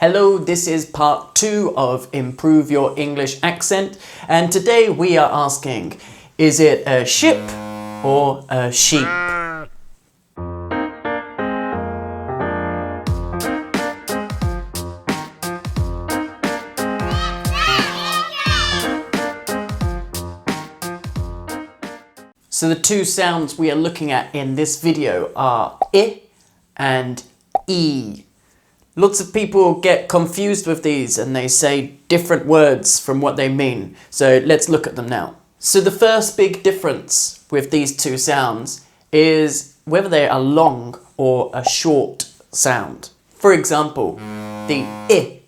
Hello, this is part 2 of Improve Your English Accent, and today we are asking, is it a ship or a sheep? So the two sounds we are looking at in this video are I and E. Lots of people get confused with these and they say different words from what they mean. So let's look at them now. So the first big difference with these two sounds is whether they are a long or a short sound. For example, the I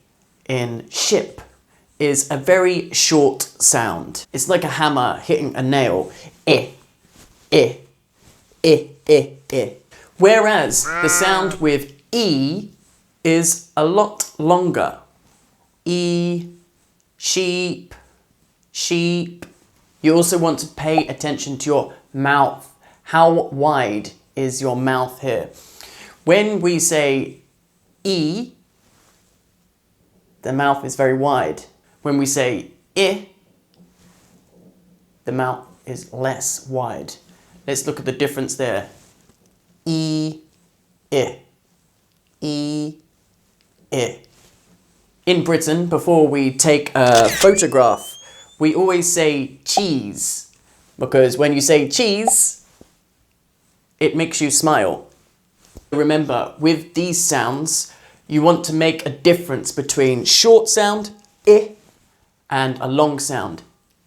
in ship is a very short sound. It's like a hammer hitting a nail. I. Whereas the sound with E is a lot longer. E, sheep, sheep. You also want to pay attention to your mouth. How wide is your mouth here? When we say E, the mouth is very wide. When we say I, the mouth is less wide. Let's look at the difference there. E, I. E, I. In Britain, before we take a photograph, we always say cheese, because when you say cheese, it makes you smile. Remember, with these sounds, you want to make a difference between short sound, I, and a long sound,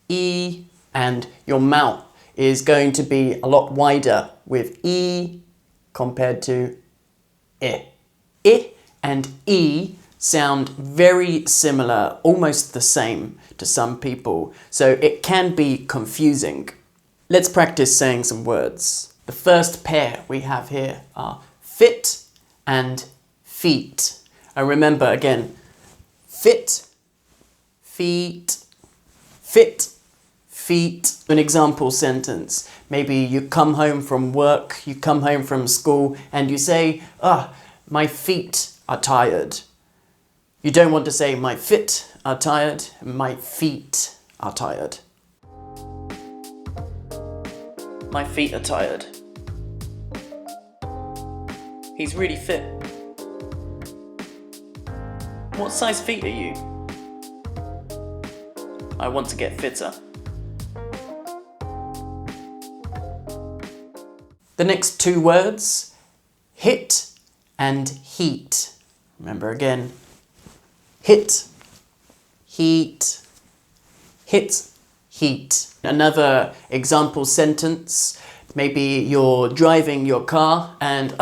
E, and your mouth is going to be a lot wider with E compared to I. I and E sound very similar, almost the same to some people, so it can be confusing. Let's practice saying some words. The first pair we have here are fit and feet. And remember again, fit, feet, fit, feet. An example sentence. Maybe you come home from work, you come home from school, and you say, my feet are tired. You don't want to say my feet are tired, my feet are tired. My feet are tired. He's really fit. What size feet are you? I want to get fitter. The next two words, hit and heat. Remember again, hit, heat, hit, heat. Another example sentence, maybe you're driving your car and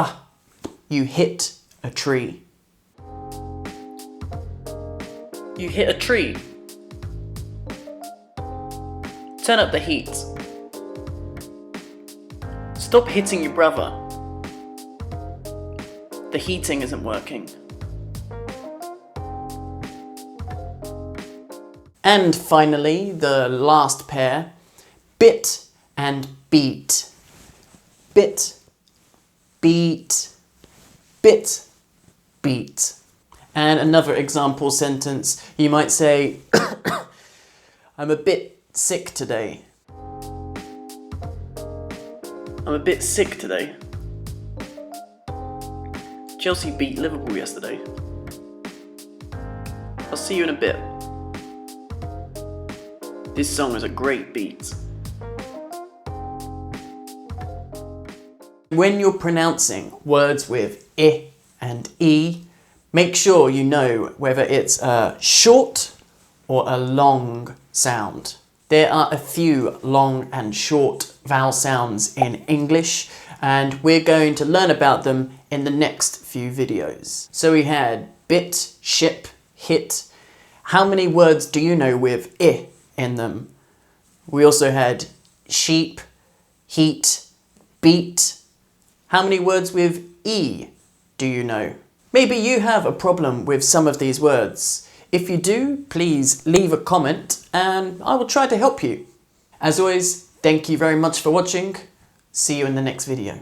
you hit a tree. You hit a tree. Turn up the heat. Stop hitting your brother. The heating isn't working. And finally, the last pair, bit and beat. Bit, beat, bit, beat. And another example sentence, you might say, I'm a bit sick today. I'm a bit sick today. Chelsea beat Liverpool yesterday. I'll see you in a bit. This song is a great beat. When you're pronouncing words with I and E, make sure you know whether it's a short or a long sound. There are a few long and short vowel sounds in English, and we're going to learn about them in the next few videos. So we had bit, ship, hit. How many words do you know with I in them? We also had sheep, heat, beat. How many words with E do you know? Maybe you have a problem with some of these words. If you do, please leave a comment and I will try to help you. As always, thank you very much for watching. See you in the next video.